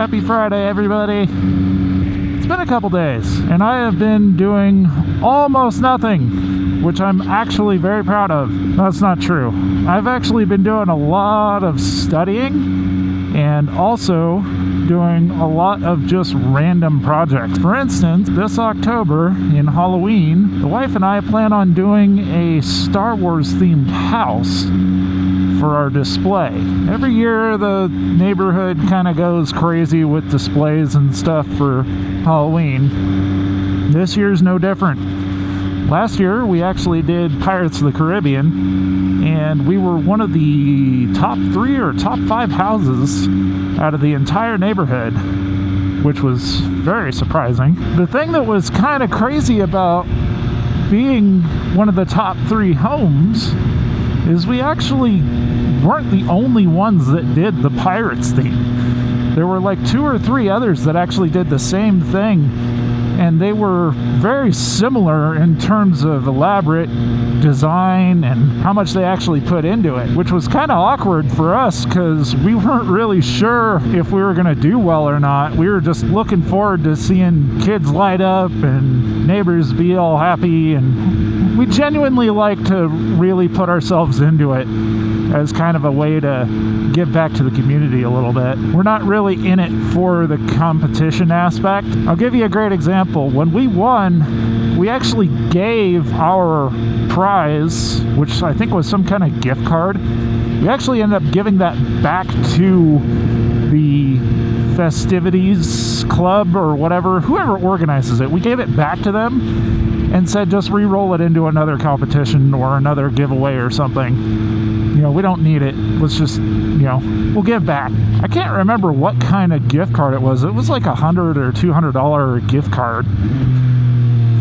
Happy Friday, everybody. It's been a couple days, and I have been doing almost nothing, which I'm actually very proud of. That's not true. I've actually been doing a lot of studying and also doing a lot of just random projects. For instance, this October in Halloween, the wife and I plan on doing a Star Wars themed house for our display. Every year the neighborhood kind of goes crazy with displays and stuff for Halloween. This year's no different. Last year we actually did Pirates of the Caribbean, and we were one of the top 3 or top 5 houses out of the entire neighborhood, which was very surprising. The thing that was kind of crazy about being one of the top 3 homes is we actually weren't the only ones that did the Pirates theme. There were like 2 or 3 others that actually did the same thing, and they were very similar in terms of elaborate design and how much they actually put into it, which was kind of awkward for us because we weren't really sure if we were going to do well or not. We were just looking forward to seeing kids light up and neighbors be all happy, and we genuinely like to really put ourselves into it as kind of a way to give back to the community a little bit. We're not really in it for the competition aspect. I'll give you a great example. When we won, we actually gave our prize, which I think was some kind of gift card. We actually ended up giving that back to the festivities club or whatever, whoever organizes it. We gave it back to them and said just re-roll it into another competition or another giveaway or something. You know, we don't need it. Let's just, we'll give back. I can't remember what kind of gift card it was. It was like $100 or $200 gift card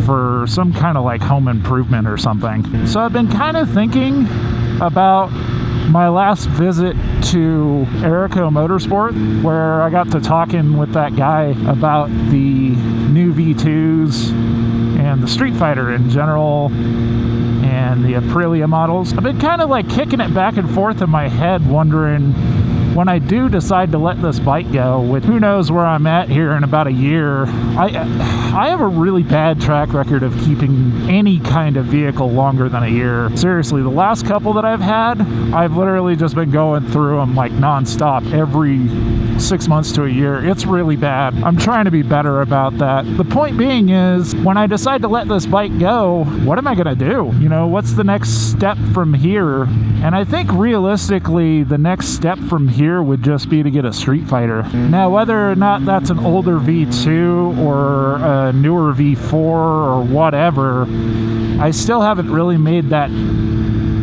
for some kind of like home improvement or something. So I've been kind of thinking about my last visit to Erico Motorsport, where I got to talking with that guy about the new V2s and the Street Fighter in general and the Aprilia models. I've been kind of like kicking it back and forth in my head, wondering when I do decide to let this bike go, with who knows where I'm at here in about a year. I have a really bad track record of keeping any kind of vehicle longer than a year. Seriously, the last couple that I've had, I've literally just been going through them like nonstop every 6 months to a year. It's really bad. I'm trying to be better about that. The point being is, when I decide to let this bike go, what am I gonna do? What's the next step from here? And I think realistically, the next step from here would just be to get a Street Fighter. Now, whether or not that's an older V2 or a newer V4 or whatever, I still haven't really made that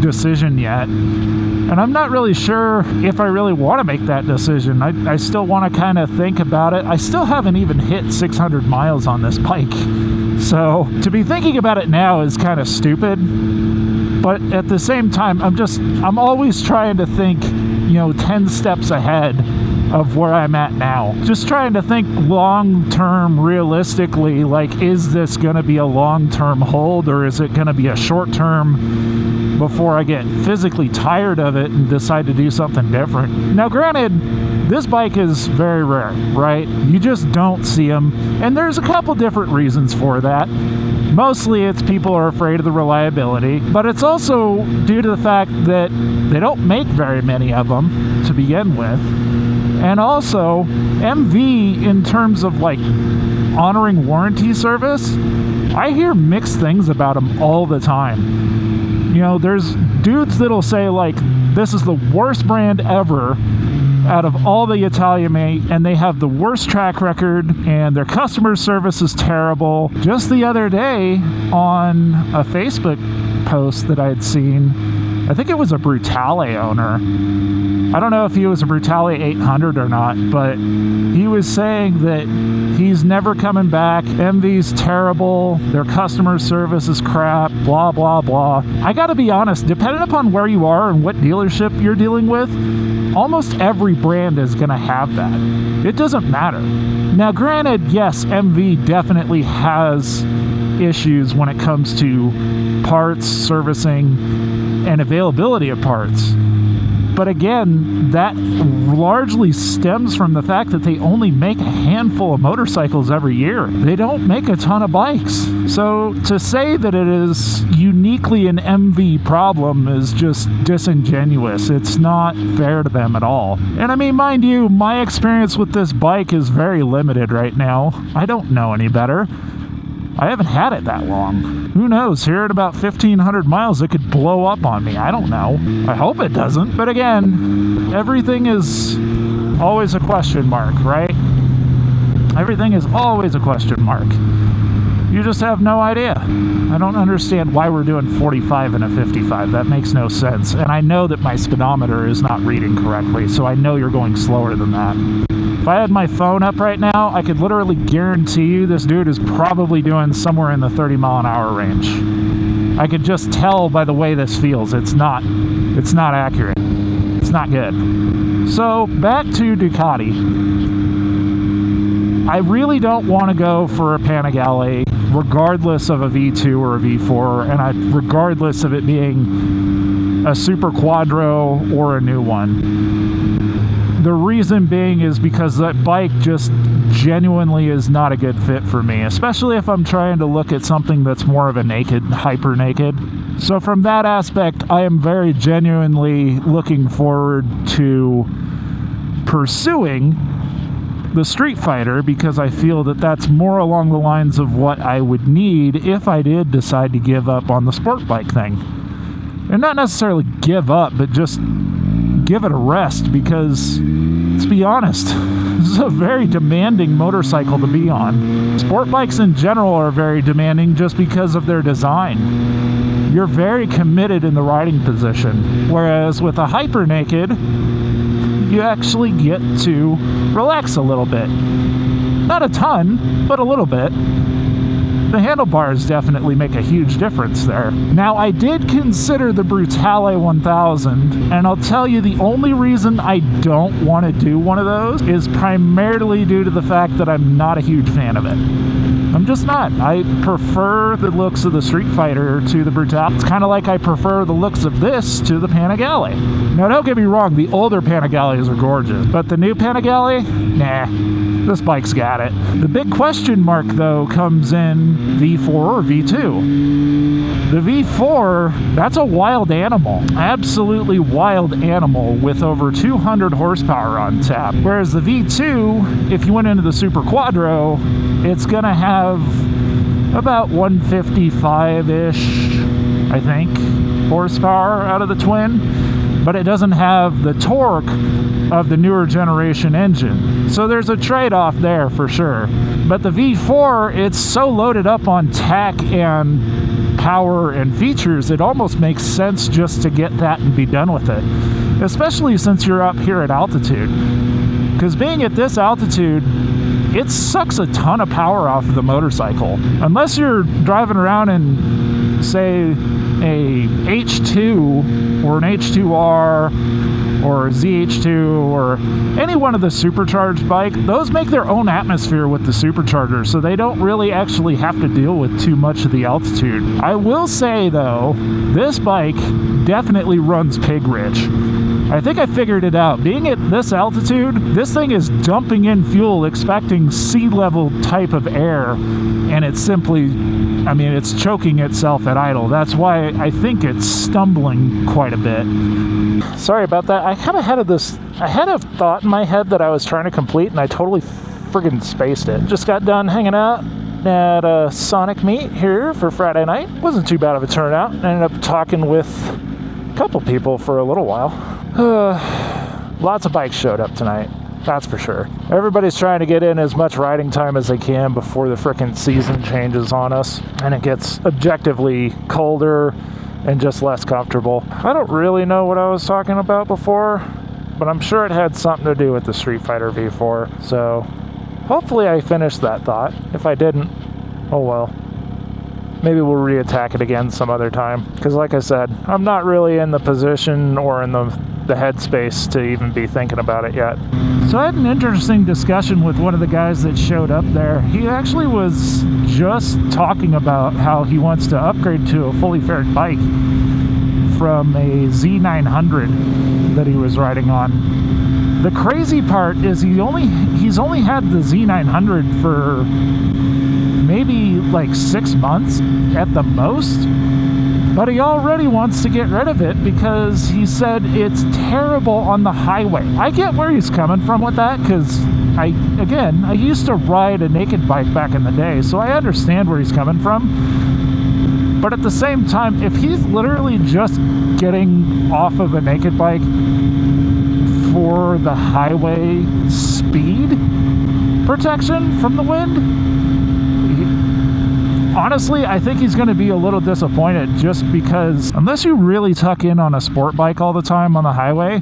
decision yet. And I'm not really sure if I really want to make that decision. I still want to kind of think about it. I still haven't even hit 600 miles on this bike. So to be thinking about it now is kind of stupid. But at the same time, I'm always trying to think, 10 steps ahead of where I'm at now. Just trying to think long-term, realistically, like, is this going to be a long-term hold, or is it going to be a short-term before I get physically tired of it and decide to do something different? Now, granted, this bike is very rare, right? You just don't see them, and there's a couple different reasons for that. Mostly it's people are afraid of the reliability, but it's also due to the fact that they don't make very many of them to begin with. And also, MV, in terms of like honoring warranty service, I hear mixed things about them all the time. There's dudes that'll say like, this is the worst brand ever out of all the Italian made, and they have the worst track record, and their customer service is terrible. Just the other day on a Facebook post that I had seen, I think it was a Brutale owner. I don't know if he was a Brutale 800 or not, but he was saying that he's never coming back. MV's terrible. Their customer service is crap. Blah, blah, blah. I gotta be honest, depending upon where you are and what dealership you're dealing with, almost every brand is gonna have that. It doesn't matter. Now, granted, yes, MV definitely has issues when it comes to parts, servicing, and availability of parts. But again, that largely stems from the fact that they only make a handful of motorcycles every year. They don't make a ton of bikes. So to say that it is uniquely an MV problem is just disingenuous. It's not fair to them at all. And I mean, mind you, my experience with this bike is very limited right now. I don't know any better. I haven't had it that long. Who knows? Here at about 1,500 miles, it could blow up on me. I don't know. I hope it doesn't. But again, everything is always a question mark, right? Everything is always a question mark. You just have no idea. I don't understand why we're doing 45 and a 55. That makes no sense. And I know that my speedometer is not reading correctly, so I know you're going slower than that. If I had my phone up right now, I could literally guarantee you this dude is probably doing somewhere in the 30 mile an hour range. I could just tell by the way this feels. It's not accurate. It's not good. So back to Ducati. I really don't want to go for a Panigale regardless of a V2 or a V4, and regardless of it being a Super Quadro or a new one. The reason being is because that bike just genuinely is not a good fit for me, especially if I'm trying to look at something that's more of a naked, hyper naked. So from that aspect, I am very genuinely looking forward to pursuing the Street Fighter, because I feel that that's more along the lines of what I would need if I did decide to give up on the sport bike thing. And not necessarily give up, but just give it a rest, because let's be honest, this is a very demanding motorcycle to be on. Sport bikes in general are very demanding just because of their design. You're very committed in the riding position, whereas with a hyper naked, you actually get to relax a little bit. Not a ton, but a little bit. The handlebars definitely make a huge difference there. Now, I did consider the Brutale 1000, and I'll tell you the only reason I don't want to do one of those is primarily due to the fact that I'm not a huge fan of it. I'm just not. I prefer the looks of the Street Fighter to the Brutale. It's kind of like I prefer the looks of this to the Panigale. Now, don't get me wrong, the older Panigales are gorgeous, but the new Panigale, nah, this bike's got it. The big question mark, though, comes in V4 or V2. The V4, that's a wild animal. Absolutely wild animal with over 200 horsepower on tap. Whereas the V2, if you went into the Super Quadro, it's gonna have about 155-ish, I think, horsepower out of the twin, but it doesn't have the torque of the newer generation engine. So there's a trade-off there for sure. But the V4, it's so loaded up on tech and power and features, it almost makes sense just to get that and be done with it. Especially since you're up here at altitude. Because being at this altitude, it sucks a ton of power off of the motorcycle. Unless you're driving around in, say, a H2 or an H2R or a ZH2 or any one of the supercharged bikes, those make their own atmosphere with the supercharger, so they don't really actually have to deal with too much of the altitude. I will say, though, this bike definitely runs pig rich. I think I figured it out. Being at this altitude, this thing is dumping in fuel expecting sea level type of air, and it's simply, I mean, it's choking itself at idle. That's why I think it's stumbling quite a bit. Sorry about that. I kind of had a thought in my head that I was trying to complete, and I totally friggin' spaced it. Just got done hanging out at a Sonic meet here for Friday night. Wasn't too bad of a turnout. I ended up talking with a couple people for a little while. Lots of bikes showed up tonight, that's for sure. Everybody's trying to get in as much riding time as they can before the frickin' season changes on us, and it gets objectively colder and just less comfortable. I don't really know what I was talking about before, but I'm sure it had something to do with the Street Fighter V4, so hopefully I finished that thought. If I didn't, oh well. Maybe we'll re-attack it again some other time, because like I said, I'm not really in the position or in the headspace to even be thinking about it yet. So I had an interesting discussion with one of the guys that showed up there. He actually was just talking about how he wants to upgrade to a fully faired bike from a Z900 that he was riding on. The crazy part is he's only had the Z900 for maybe like 6 months at the most, but he already wants to get rid of it because he said it's terrible on the highway. I get where he's coming from with that, because I used to ride a naked bike back in the day, so I understand where he's coming from. But at the same time, if he's literally just getting off of a naked bike for the highway speed protection from the wind, honestly, I think he's going to be a little disappointed, just because unless you really tuck in on a sport bike all the time on the highway,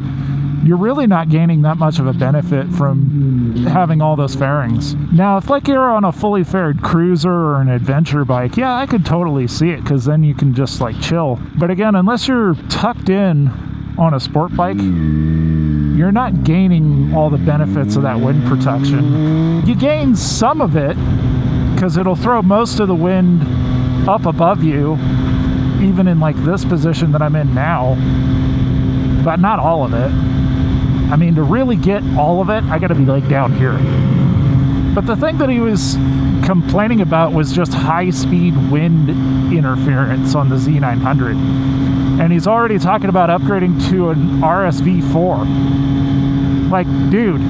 you're really not gaining that much of a benefit from having all those fairings. Now, if like you're on a fully faired cruiser or an adventure bike, yeah, I could totally see it, because then you can just like chill. But again, unless you're tucked in on a sport bike, you're not gaining all the benefits of that wind protection. You gain some of it, because it'll throw most of the wind up above you, even in like this position that I'm in now, but not all of it. I mean, to really get all of it, I gotta be like down here. But the thing that he was complaining about was just high-speed wind interference on the Z900. And he's already talking about upgrading to an RSV4. Like, dude,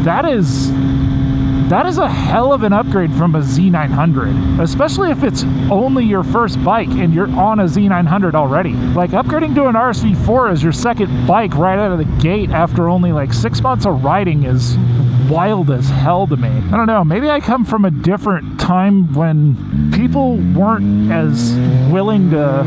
that is a hell of an upgrade from a Z900, especially if it's only your first bike and you're on a Z900 already. Like, upgrading to an RSV4 as your second bike right out of the gate after only like 6 months of riding is wild as hell to me. I don't know, maybe I come from a different time when people weren't as willing to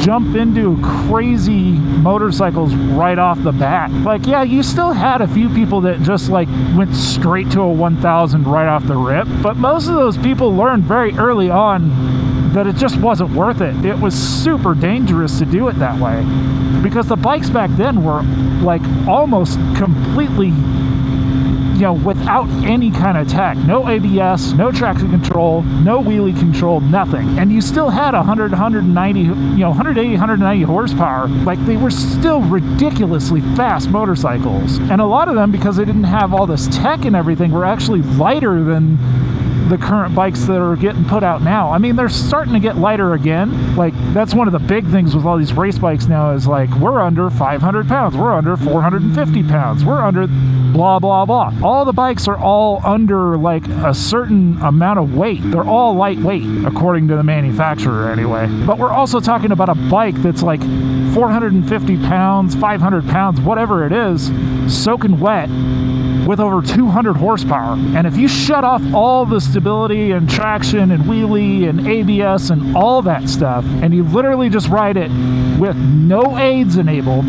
jump into crazy motorcycles right off the bat. Like, yeah, you still had a few people that just like went straight to a 1000 right off the rip, but most of those people learned very early on that it just wasn't worth it. It was super dangerous to do it that way, because the bikes back then were like almost completely, you know, without any kind of tech. No ABS, no traction control, no wheelie control, nothing. And you still had 100, 190, 180, 190 horsepower. Like, they were still ridiculously fast motorcycles. And a lot of them, because they didn't have all this tech and everything, were actually lighter than the current bikes that are getting put out now. I mean, they're starting to get lighter again. Like, that's one of the big things with all these race bikes now, is like, we're under 500 pounds, we're under 450 pounds, we're under blah, blah, blah. All the bikes are all under like a certain amount of weight. They're all lightweight, according to the manufacturer anyway. But we're also talking about a bike that's like 450 pounds, 500 pounds, whatever it is, soaking wet, with over 200 horsepower. And if you shut off all the stability and traction and wheelie and ABS and all that stuff, and you literally just ride it with no aids enabled,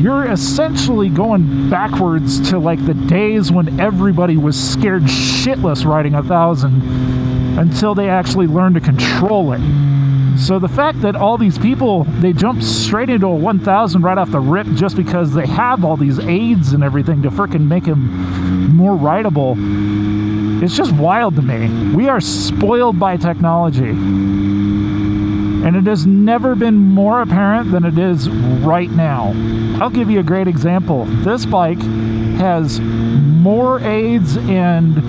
you're essentially going backwards to like the days when everybody was scared shitless riding 1000 until they actually learned to control it. So the fact that all these people, they jump straight into a 1000 right off the rip just because they have all these aids and everything to frickin' make them more rideable, it's just wild to me. We are spoiled by technology. And it has never been more apparent than it is right now. I'll give you a great example. This bike has more aids and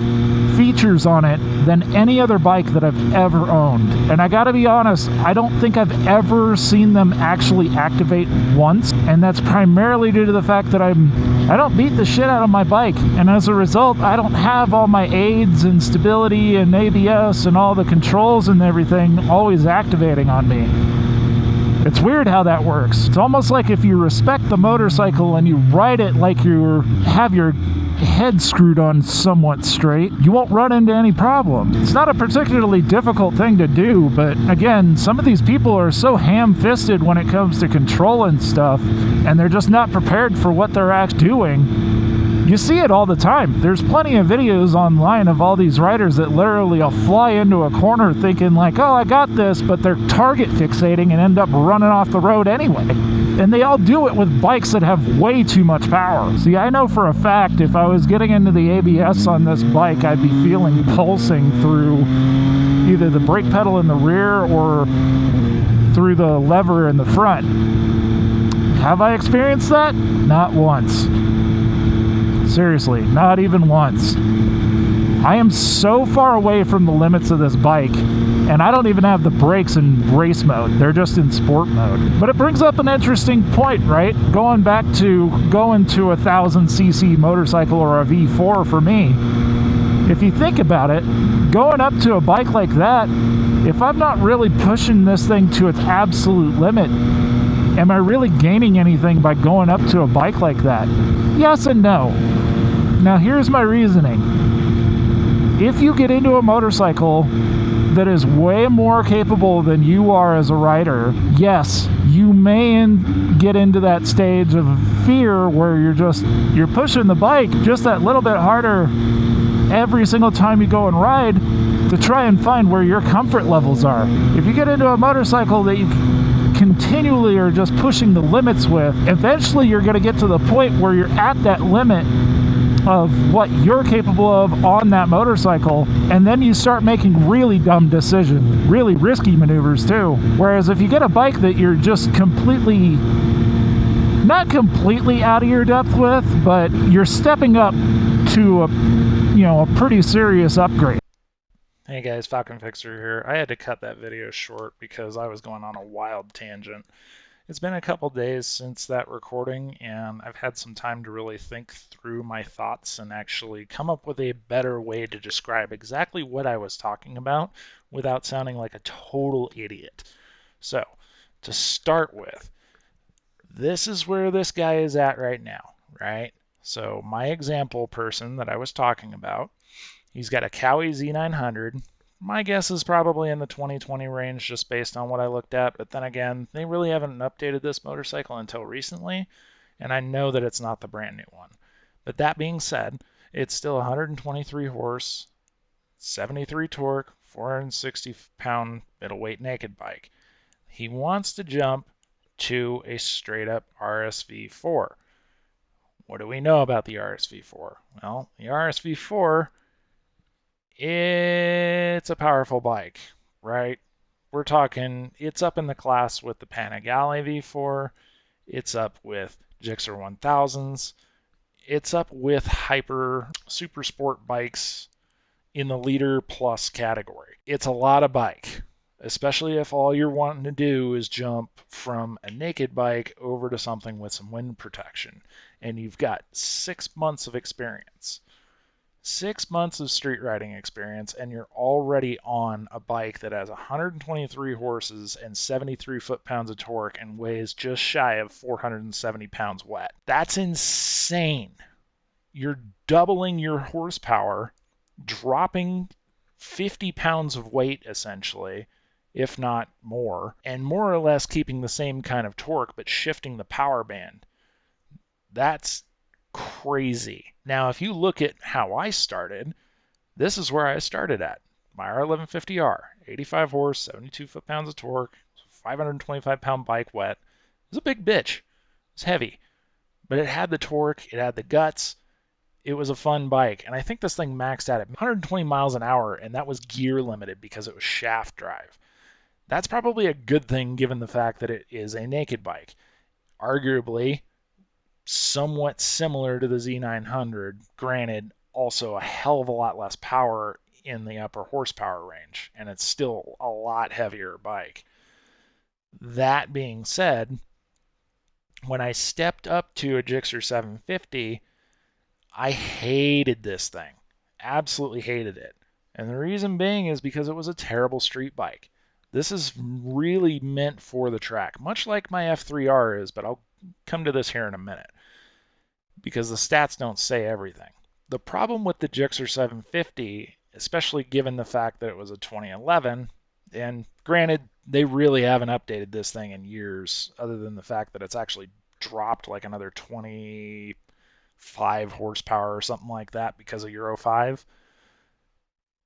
features on it than any other bike that I've ever owned. And I gotta be honest, I don't think I've ever seen them actually activate once. And that's primarily due to the fact that I don't beat the shit out of my bike. And as a result, I don't have all my aids and stability and ABS and all the controls and everything always activating on me. It's weird how that works. It's almost like if you respect the motorcycle and you ride it like you have your head screwed on somewhat straight, you won't run into any problem. It's not a particularly difficult thing to do, but again, some of these people are so ham-fisted when it comes to controlling stuff, and they're just not prepared for what they're actually doing. You see it all the time. There's plenty of videos online of all these riders that literally will fly into a corner thinking like, oh, I got this, but they're target fixating and end up running off the road anyway. And they all do it with bikes that have way too much power. See, I know for a fact if I was getting into the ABS on this bike, I'd be feeling pulsing through either the brake pedal in the rear or through the lever in the front. Have I experienced that? Not once. Seriously, not even once. I am so far away from the limits of this bike, and I don't even have the brakes in race mode. They're just in sport mode. But it brings up an interesting point, right? Going back to going to a 1000cc motorcycle or a V4 for me. If you think about it, going up to a bike like that, if I'm not really pushing this thing to its absolute limit, am I really gaining anything by going up to a bike like that? Yes and no. Now here's my reasoning. If you get into a motorcycle that is way more capable than you are as a rider, yes, you may get into that stage of fear where you're pushing the bike just that little bit harder every single time you go and ride to try and find where your comfort levels are. If you get into a motorcycle that you continually are just pushing the limits with, eventually you're going to get to the point where you're at that limit of what you're capable of on that motorcycle, and then you start making really dumb decisions, really risky maneuvers too. Whereas if you get a bike that you're just not completely out of your depth with, but you're stepping up to a pretty serious upgrade. Hey guys, Falcon Fixer here. I had to cut that video short because I was going on a wild tangent. It's been a couple days since that recording, and I've had some time to really think through my thoughts and actually come up with a better way to describe exactly what I was talking about without sounding like a total idiot. So, to start with, this is where this guy is at right now, right? So, my example person that I was talking about, he's got a Cowie Z900. My guess is probably in the 2020 range just based on what I looked at, but then again, they really haven't updated this motorcycle until recently, and I know that it's not the brand new one. But that being said, it's still 123 horse, 73 torque, 460 pound middleweight naked bike. He wants to jump to a straight up RSV4. What do we know about the RSV4? Well, the RSV4, it's a powerful bike, right? We're talking, it's up in the class with the Panigale V4, it's up with Gixxer 1000s, it's up with hyper super sport bikes in the leader plus category. It's a lot of bike, especially if all you're wanting to do is jump from a naked bike over to something with some wind protection, and you've got 6 months of experience. 6 months of street riding experience, and you're already on a bike that has 123 horses and 73 foot-pounds of torque and weighs just shy of 470 pounds wet. That's insane. You're doubling your horsepower, dropping 50 pounds of weight essentially, if not more, and more or less keeping the same kind of torque but shifting the power band. That's crazy. Now, if you look at how I started, this is where I started at. My R1150R, 85 horse, 72 foot-pounds of torque, 525 pound bike wet. It was a big bitch. It was heavy. But it had the torque, it had the guts. It was a fun bike. And I think this thing maxed out at 120 miles an hour, and that was gear limited because it was shaft drive. That's probably a good thing given the fact that it is a naked bike. Arguably, somewhat similar to the Z900, granted also a hell of a lot less power in the upper horsepower range, and it's still a lot heavier bike. That being said, when I stepped up to a Gixxer 750, I hated this thing. Absolutely hated it. And the reason being is because it was a terrible street bike. This is really meant for the track, much like my F3R is, but I'll come to this here in a minute because the stats don't say everything. The problem with the Gixxer 750, especially given the fact that it was a 2011, and granted, they really haven't updated this thing in years, other than the fact that it's actually dropped like another 25 5 horsepower or something like that because of Euro 5.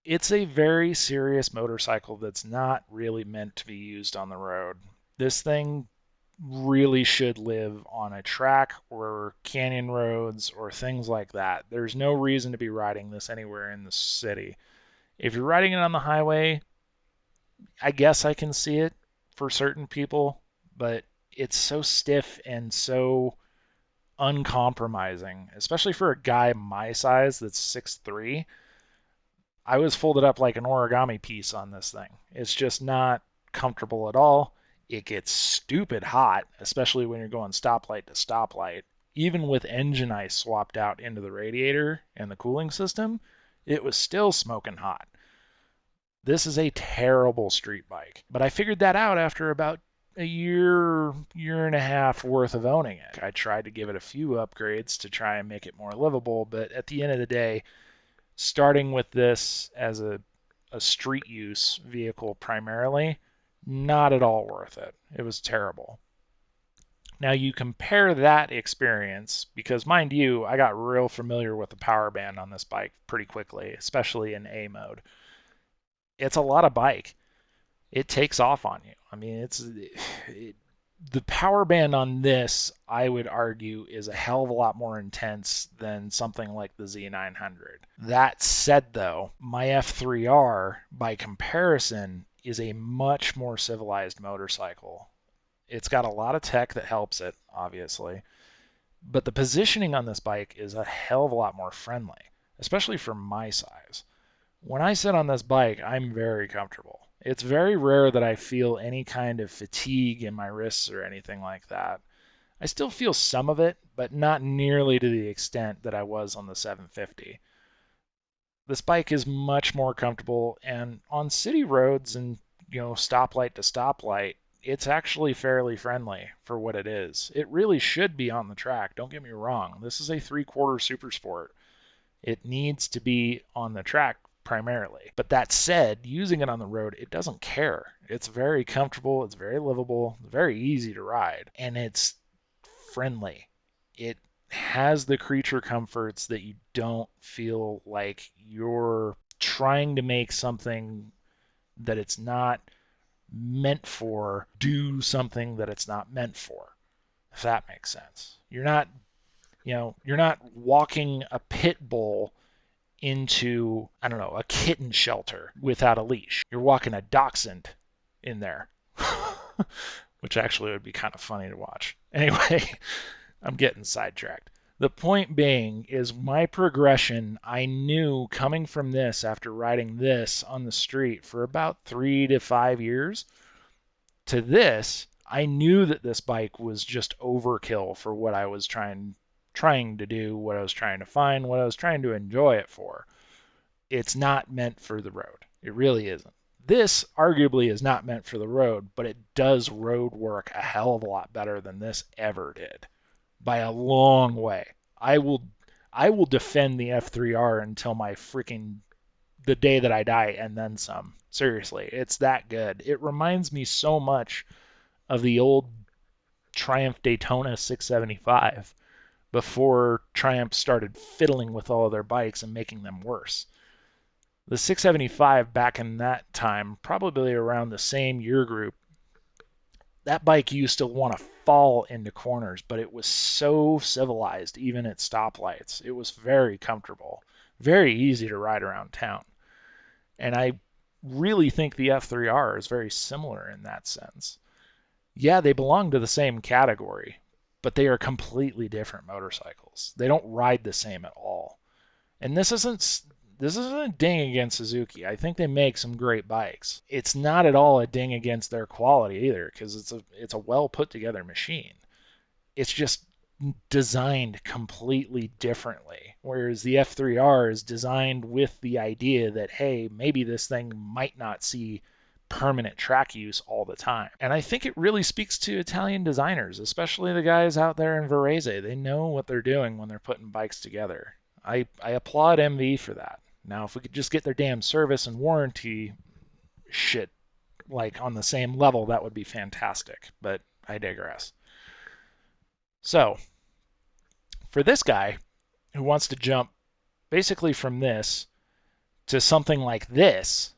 It's a very serious motorcycle that's not really meant to be used on the road. This thing really should live on a track or canyon roads or things like that. There's no reason to be riding this anywhere in the city. If you're riding it on the highway, I guess I can see it for certain people, but it's so stiff and so uncompromising, especially for a guy my size that's 6'3". I was folded up like an origami piece on this thing. It's just not comfortable at all. It gets stupid hot, especially when you're going stoplight to stoplight. Even with engine ice swapped out into the radiator and the cooling system, it was still smoking hot. This is a terrible street bike. But I figured that out after about a year and a half worth of owning it. I tried to give it a few upgrades to try and make it more livable, but at the end of the day, starting with this as a street use vehicle primarily, not at all worth it. It was terrible. Now you compare that experience, because mind you, I got real familiar with the power band on this bike pretty quickly, especially in A mode. It's a lot of bike. It takes off on you. I mean, the power band on this, I would argue, is a hell of a lot more intense than something like the Z900. That said, though, my F3R, by comparison, is a much more civilized motorcycle. It's got a lot of tech that helps it, obviously, but the positioning on this bike is a hell of a lot more friendly, especially for my size. When I sit on this bike, I'm very comfortable. It's very rare that I feel any kind of fatigue in my wrists or anything like that. I still feel some of it, but not nearly to the extent that I was on the 750. This bike is much more comfortable, and on city roads and, stoplight to stoplight, it's actually fairly friendly for what it is. It really should be on the track, don't get me wrong. This is a 3/4 super sport. It needs to be on the track primarily. But that said, using it on the road, it doesn't care. It's very comfortable, it's very livable, very easy to ride, and it's friendly. It has the creature comforts that you don't feel like you're trying to make something that it's not meant for do something that it's not meant for, if that makes sense. You're not walking a pit bull into, I don't know, a kitten shelter without a leash. You're walking a dachshund in there, which actually would be kind of funny to watch. Anyway, I'm getting sidetracked. The point being is my progression, I knew coming from this after riding this on the street for about 3 to 5 years to this, I knew that this bike was just overkill for what I was trying to do, what I was trying to find, what I was trying to enjoy it for. It's not meant for the road. It really isn't. This arguably is not meant for the road, but it does road work a hell of a lot better than this ever did. By a long way. I will defend the F3R until the day that I die and then some. Seriously, it's that good. It reminds me so much of the old Triumph Daytona 675 before Triumph started fiddling with all of their bikes and making them worse. The 675 back in that time, probably around the same year group, that bike used to want to fall into corners, but it was so civilized, even at stoplights. It was very comfortable, very easy to ride around town. And I really think the F3R is very similar in that sense. Yeah, they belong to the same category, but they are completely different motorcycles. They don't ride the same at all. And this isn't a ding against Suzuki. I think they make some great bikes. It's not at all a ding against their quality either, because it's a well put together machine. It's just designed completely differently. Whereas the F3R is designed with the idea that, hey, maybe this thing might not see permanent track use all the time. And I think it really speaks to Italian designers, especially the guys out there in Varese. They know what they're doing when they're putting bikes together. I applaud MV for that. Now, if we could just get their damn service and warranty shit like on the same level, that would be fantastic. But I digress. So, for this guy, who wants to jump basically from this to something like this,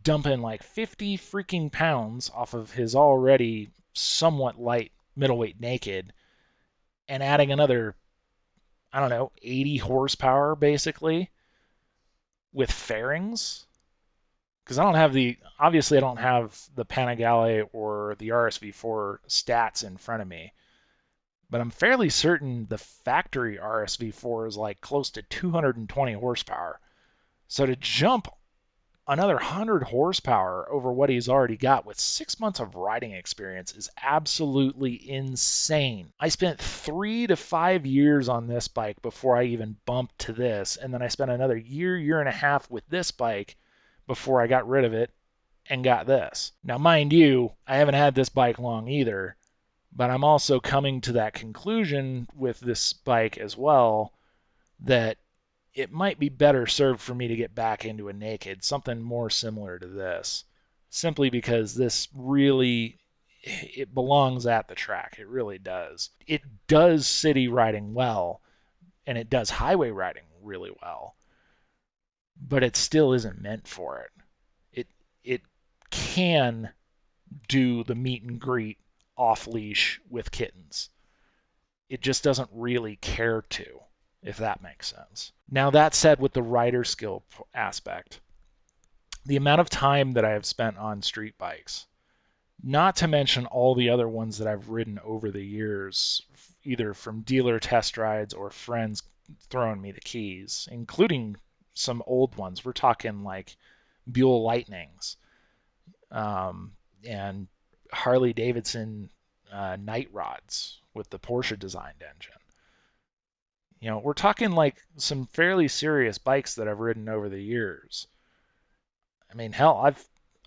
dumping like 50 freaking pounds off of his already somewhat light middleweight naked and adding another, I don't know, 80 horsepower basically with fairings. Because obviously I don't have the Panigale or the RSV4 stats in front of me, but I'm fairly certain the factory RSV4 is like close to 220 horsepower. So to jump another 100 horsepower over what he's already got with 6 months of riding experience is absolutely insane. I spent 3 to 5 years on this bike before I even bumped to this, and then I spent another year and a half with this bike before I got rid of it and got this. Now, mind you, I haven't had this bike long either, but I'm also coming to that conclusion with this bike as well that it might be better served for me to get back into a naked, something more similar to this, simply because this really, it belongs at the track. It really does. It does city riding well, and it does highway riding really well, but it still isn't meant for it. It can do the meet and greet off leash with kittens. It just doesn't really care to, if that makes sense. Now, that said, with the rider skill aspect, the amount of time that I have spent on street bikes, not to mention all the other ones that I've ridden over the years, either from dealer test rides or friends throwing me the keys, including some old ones. We're talking like Buell Lightnings and Harley Davidson night rods with the Porsche designed engine. You know, we're talking like some fairly serious bikes that I've ridden over the years. I mean, hell,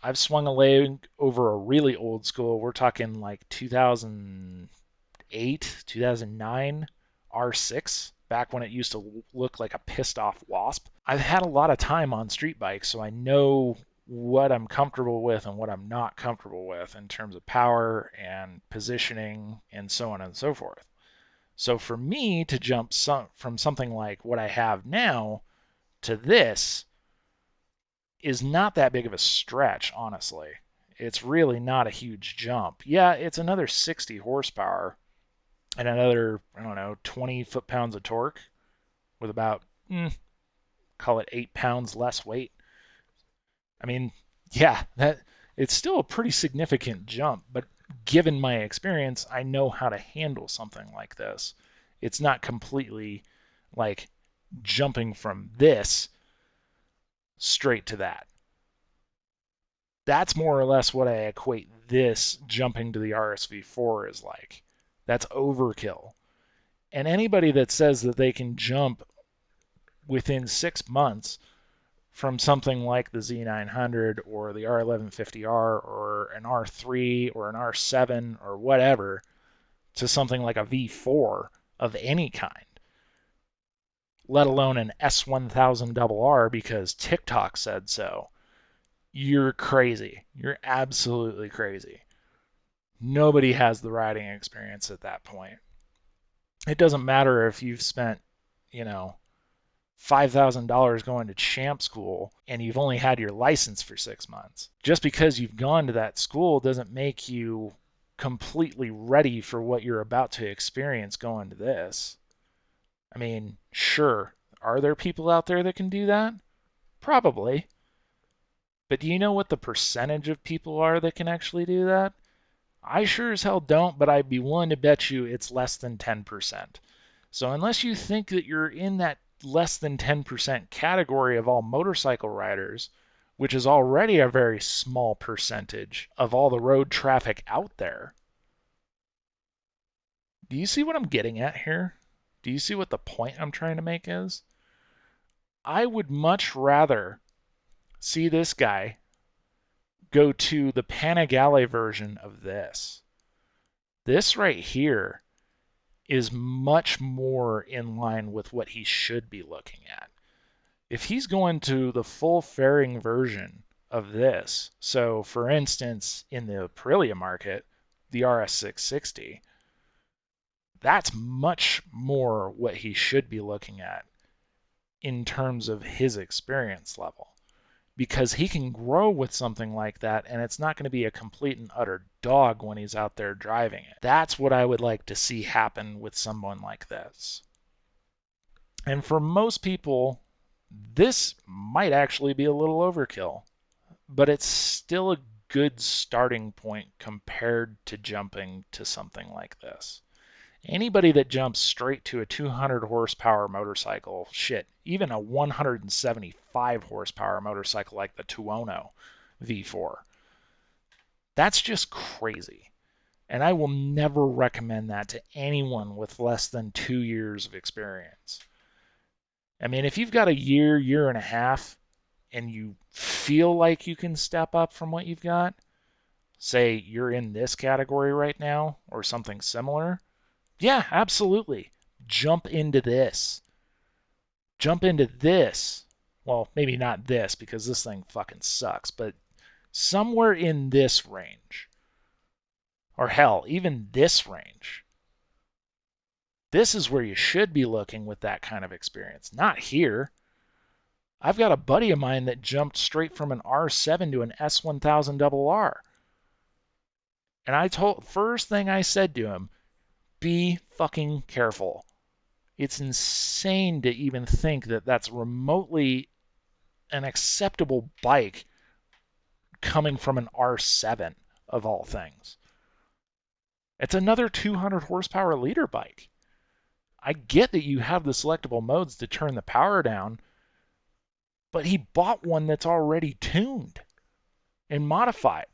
I've swung a leg over a really old school. We're talking like 2008, 2009 R6, back when it used to look like a pissed off wasp. I've had a lot of time on street bikes, so I know what I'm comfortable with and what I'm not comfortable with in terms of power and positioning and so on and so forth. So for me to jump from something like what I have now to this is not that big of a stretch, honestly. It's really not a huge jump. Yeah, it's another 60 horsepower and another, I don't know, 20 foot-pounds of torque with about, call it 8 pounds less weight. I mean, yeah, it's still a pretty significant jump, but given my experience, I know how to handle something like this. It's not completely like jumping from this straight to that. That's more or less what I equate this jumping to the RSV4 is like. That's overkill. And anybody that says that they can jump within 6 months from something like the Z900 or the R1150R or an R3 or an R7 or whatever to something like a V4 of any kind, let alone an S1000RR because TikTok said so, you're crazy. You're absolutely crazy. Nobody has the riding experience at that point. It doesn't matter if you've spent, $5,000 going to champ school and you've only had your license for 6 months. Just because you've gone to that school doesn't make you completely ready for what you're about to experience going to this. I mean, sure, are there people out there that can do that? Probably. But do you know what the percentage of people are that can actually do that? I sure as hell don't, but I'd be willing to bet you it's less than 10%. So unless you think that you're in that less than 10% category of all motorcycle riders, which is already a very small percentage of all the road traffic out there. Do you see what I'm getting at here? Do you see what the point I'm trying to make is? I would much rather see this guy go to the Panigale version of this. This right here is much more in line with what he should be looking at. If he's going to the full fairing version of this, so for instance, in the Aprilia market, the RS660, That's much more what he should be looking at in terms of his experience level. Because he can grow with something like that, and it's not going to be a complete and utter dog when he's out there driving it. That's what I would like to see happen with someone like this. And for most people, this might actually be a little overkill, but it's still a good starting point compared to jumping to something like this. Anybody that jumps straight to a 200 horsepower motorcycle, shit, even a 175 horsepower motorcycle like the Tuono V4, that's just crazy. And I will never recommend that to anyone with less than 2 years of experience. I mean, if you've got a year, year and a half, and you feel like you can step up from what you've got, say you're in this category right now or something similar, yeah, absolutely. Jump into this. Jump into this. Well, maybe not this because this thing fucking sucks, but somewhere in this range. Or hell, even this range. This is where you should be looking with that kind of experience, not here. I've got a buddy of mine that jumped straight from an R7 to an S1000RR. And first thing I said to him, be fucking careful. It's insane to even think that that's remotely an acceptable bike coming from an R7 of all things. It's another 200 horsepower liter bike. I get that you have the selectable modes to turn the power down, but he bought one that's already tuned and modified.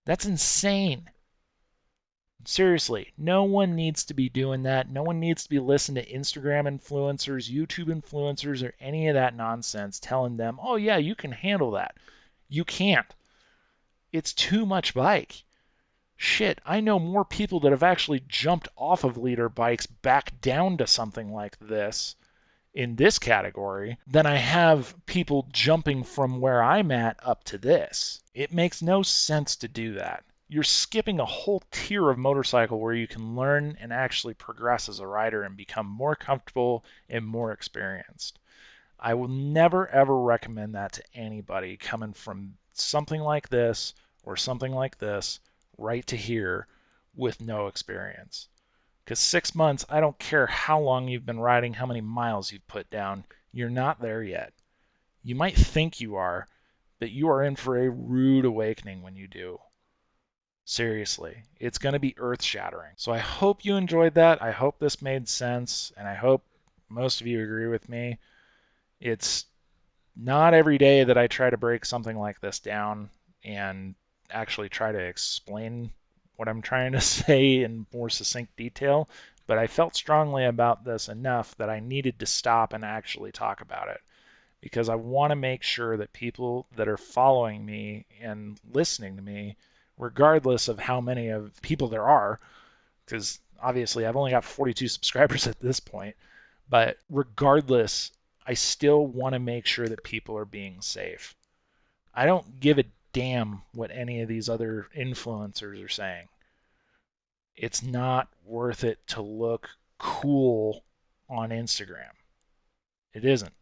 That's insane. Seriously, no one needs to be doing that. No one needs to be listening to Instagram influencers, YouTube influencers, or any of that nonsense telling them, oh yeah, you can handle that. You can't. It's too much bike. Shit, I know more people that have actually jumped off of leader bikes back down to something like this in this category than I have people jumping from where I'm at up to this. It makes no sense to do that. You're skipping a whole tier of motorcycle where you can learn and actually progress as a rider and become more comfortable and more experienced. I will never ever recommend that to anybody coming from something like this or something like this right to here with no experience. Because 6 months, I don't care how long you've been riding, how many miles you've put down, you're not there yet. You might think you are, but you are in for a rude awakening when you do. Seriously, it's going to be earth-shattering. So I hope you enjoyed that. I hope this made sense, and I hope most of you agree with me. It's not every day that I try to break something like this down and actually try to explain what I'm trying to say in more succinct detail, but I felt strongly about this enough that I needed to stop and actually talk about it, because I want to make sure that people that are following me and listening to me, regardless of how many of people there are, because obviously I've only got 42 subscribers at this point, but regardless, I still want to make sure that people are being safe. I don't give a damn what any of these other influencers are saying. It's not worth it to look cool on Instagram. It isn't.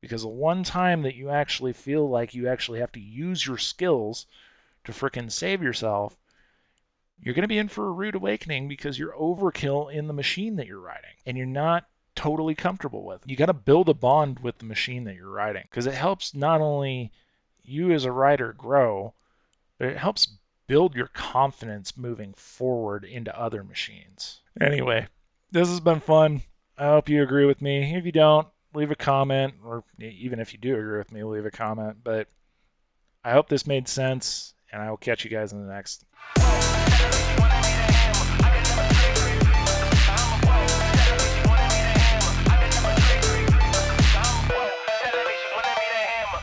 Because the one time that you actually feel like you actually have to use your skills to frickin' save yourself, you're going to be in for a rude awakening because you're overkill in the machine that you're riding and you're not totally comfortable with. You got to build a bond with the machine that you're riding, because it helps not only you as a rider grow, but it helps build your confidence moving forward into other machines. Anyway, this has been fun. I hope you agree with me. If you don't, leave a comment, or even if you do agree with me, leave a comment. But I hope this made sense, and I will catch you guys in the next.